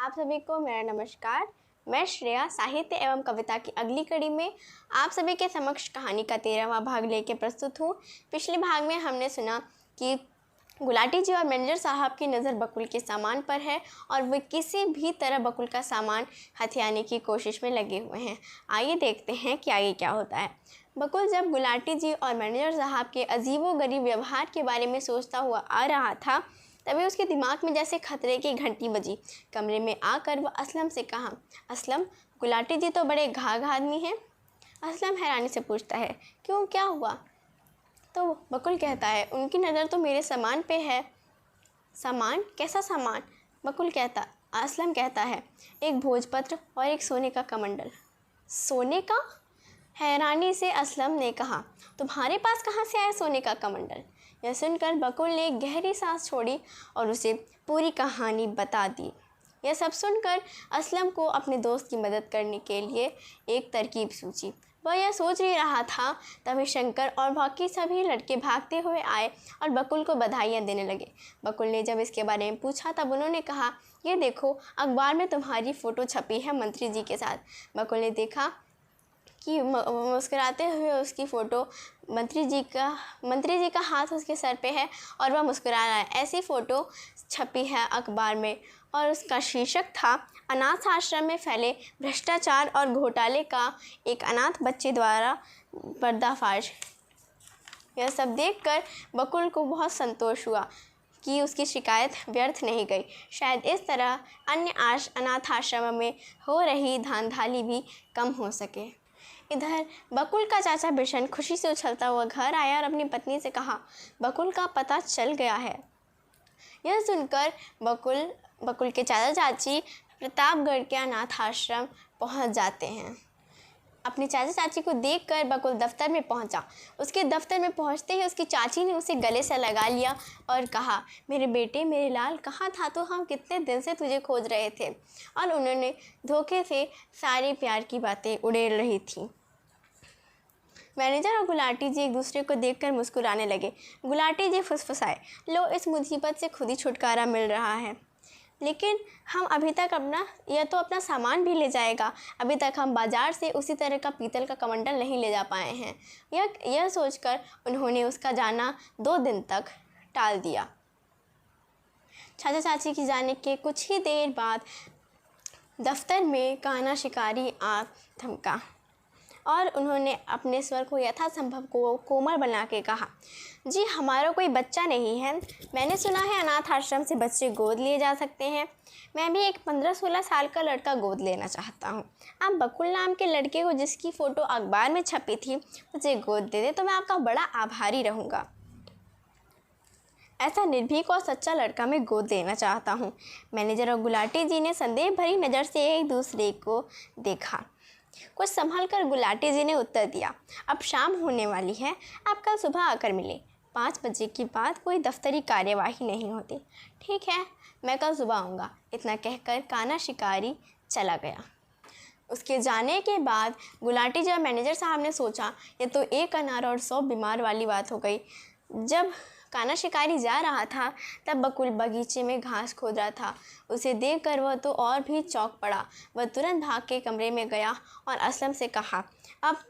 आप सभी को मेरा नमस्कार। मैं श्रेया साहित्य एवं कविता की अगली कड़ी में आप सभी के समक्ष कहानी का 13वां भाग लेके प्रस्तुत हूँ। पिछले भाग में हमने सुना कि गुलाटी जी और मैनेजर साहब की नज़र बकुल के सामान पर है और वे किसी भी तरह बकुल का सामान हथियाने की कोशिश में लगे हुए हैं। आइए देखते हैं कि आगे क्या होता है। बकुल जब गुलाटी जी और मैनेजर साहब के अजीबोगरीब व्यवहार के बारे में सोचता हुआ आ रहा था, तभी उसके दिमाग में जैसे खतरे की घंटी बजी। कमरे में आकर वह असलम से कहा, असलम, गुलाटी जी तो बड़े घाघ आदमी हैं। असलम हैरानी से पूछता है, क्यों, क्या हुआ? तो बकुल कहता है, उनकी नज़र तो मेरे सामान पे है। सामान? कैसा सामान? असलम कहता है, एक भोजपत्र और एक सोने का कमंडल। सोने का? हैरानी से असलम ने कहा, तुम्हारे पास कहाँ से आया सोने का कमंडल? यह सुनकर बकुल ने गहरी सांस छोड़ी और उसे पूरी कहानी बता दी। यह सब सुनकर असलम को अपने दोस्त की मदद करने के लिए एक तरकीब सूझी। वह यह सोच ही रहा था, तभी शंकर और बाकी सभी लड़के भागते हुए आए और बकुल को बधाइयाँ देने लगे। बकुल ने जब इसके बारे में पूछा तब उन्होंने कहा, ये देखो, अखबार में तुम्हारी फ़ोटो छपी है मंत्री जी के साथ। बकुल ने देखा कि मुस्कुराते हुए उसकी फ़ोटो मंत्री जी का हाथ उसके सर पे है और वह मुस्कुरा रहा है। ऐसी फ़ोटो छपी है अखबार में और उसका शीर्षक था, अनाथ आश्रम में फैले भ्रष्टाचार और घोटाले का एक अनाथ बच्चे द्वारा पर्दाफाश। यह सब देखकर बकुल को बहुत संतोष हुआ कि उसकी शिकायत व्यर्थ नहीं गई। शायद इस तरह अन्य अनाथ आश्रमों में हो रही धांधली भी कम हो सके। इधर बकुल का चाचा बिशन खुशी से उछलता हुआ घर आया और अपनी पत्नी से कहा, बकुल का पता चल गया है। यह सुनकर बकुल के चाचा चाची प्रतापगढ़ के अनाथ आश्रम पहुंच जाते हैं। अपने चाचा चाची को देखकर बकुल दफ्तर में पहुंचा। उसके दफ्तर में पहुंचते ही उसकी चाची ने उसे गले से लगा लिया और कहा, मेरे बेटे, मेरे लाल, कहाँ था तो? हम कितने दिन से तुझे खोज रहे थे। और उन्होंने धोखे से सारी प्यार की बातें उड़ेल रही थी। मैनेजर और गुलाटी जी एक दूसरे को देखकर मुस्कुराने लगे। गुलाटी जी फुसफुसाए, लो, इस मुसीबत से खुद ही छुटकारा मिल रहा है। लेकिन हम अभी तक अपना सामान भी ले जाएगा। अभी तक हम बाज़ार से उसी तरह का पीतल का कमंडल नहीं ले जा पाए हैं। यह सोचकर उन्होंने उसका जाना 2 दिन तक टाल दिया। चाचा चाची की जाने के कुछ ही देर बाद दफ्तर में काना शिकारी आ थमका और उन्होंने अपने स्वर को यथासंभव कोमल बना के कहा, जी, हमारा कोई बच्चा नहीं है। मैंने सुना है अनाथ आश्रम से बच्चे गोद लिए जा सकते हैं। मैं भी एक 15-16 साल का लड़का गोद लेना चाहता हूँ। आप बकुल नाम के लड़के को, जिसकी फ़ोटो अखबार में छपी थी, मुझे गोद दे दे तो मैं आपका बड़ा आभारी रहूँगा। ऐसा निर्भीक और सच्चा लड़का मैं गोद लेना चाहता हूँ। मैनेजर और गुलाटी जी ने संदेह भरी नज़र से एक दूसरे को देखा। कुछ संभल कर गुलाटी जी ने उत्तर दिया, अब शाम होने वाली है, आप कल सुबह आकर मिले। 5 बजे के बाद कोई दफ्तरी कार्यवाही नहीं होती। ठीक है, मैं कल सुबह आऊँगा। इतना कहकर काना शिकारी चला गया। उसके जाने के बाद गुलाटी जी और मैनेजर साहब ने सोचा, ये तो एक अनार और 100 बीमार वाली बात हो गई। जब काना शिकारी जा रहा था तब बकुल बगीचे में घास खोद रहा था। उसे देखकर वह तो और भी चौंक पड़ा। वह तुरंत भाग के कमरे में गया और असलम से कहा, अब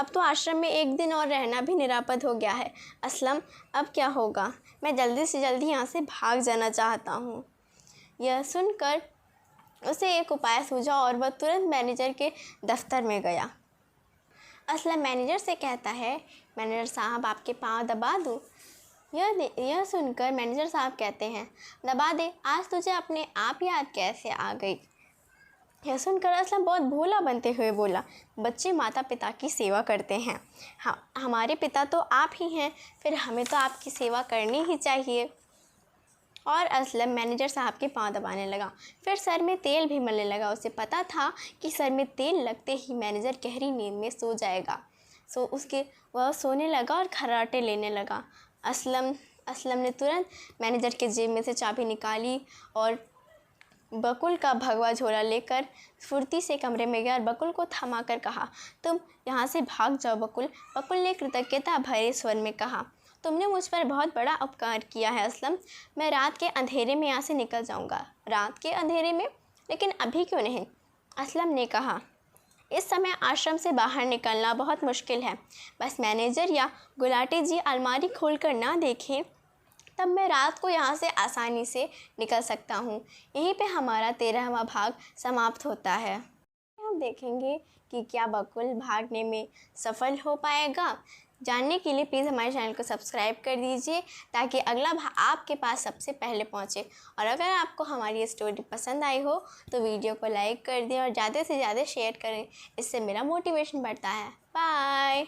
तो आश्रम में एक दिन और रहना भी निरापद हो गया है। असलम, अब क्या होगा? मैं जल्दी से जल्दी यहाँ से भाग जाना चाहता हूँ। यह सुनकर उसे एक उपाय सूझा और वह तुरंत मैनेजर के दफ्तर में गया। असलम मैनेजर से कहता है, मैनेजर साहब, आपके पाँव दबा दूँ? यह सुनकर मैनेजर साहब कहते हैं, दबा दे, आज तुझे अपने आप याद कैसे आ गई? यह सुनकर असलम बहुत भोला बनते हुए बोला, बच्चे माता पिता की सेवा करते हैं। हाँ, हमारे पिता तो आप ही हैं, फिर हमें तो आपकी सेवा करनी ही चाहिए। और असलम मैनेजर साहब के पाँव दबाने लगा। फिर सर में तेल भी मलने लगा। उसे पता था कि सर में तेल लगते ही मैनेजर गहरी नींद में सो जाएगा। वह सोने लगा और खर्राटे लेने लगा। असलम ने तुरंत मैनेजर के जेब में से चाबी निकाली और बकुल का भगवा झोला लेकर फुर्ती से कमरे में गया और बकुल को थमा कर कहा, तुम यहाँ से भाग जाओ बकुल। बकुल ने कृतज्ञता भरे स्वर में कहा, तुमने मुझ पर बहुत बड़ा उपकार किया है असलम। मैं रात के अंधेरे में यहाँ से निकल जाऊँगा। रात के अंधेरे में? लेकिन अभी क्यों नहीं? असलम ने कहा। इस समय आश्रम से बाहर निकलना बहुत मुश्किल है। बस मैनेजर या गुलाटी जी अलमारी खोलकर ना देखें, तब मैं रात को यहाँ से आसानी से निकल सकता हूँ। यहीं पे हमारा 13वां भाग समाप्त होता है। हम देखेंगे कि क्या बकुल भागने में सफल हो पाएगा। जानने के लिए प्लीज़ हमारे चैनल को सब्सक्राइब कर दीजिए ताकि अगला भाग आपके पास सबसे पहले पहुँचे। और अगर आपको हमारी ये स्टोरी पसंद आई हो तो वीडियो को लाइक कर दें और ज़्यादा से ज़्यादा शेयर करें। इससे मेरा मोटिवेशन बढ़ता है। बाय।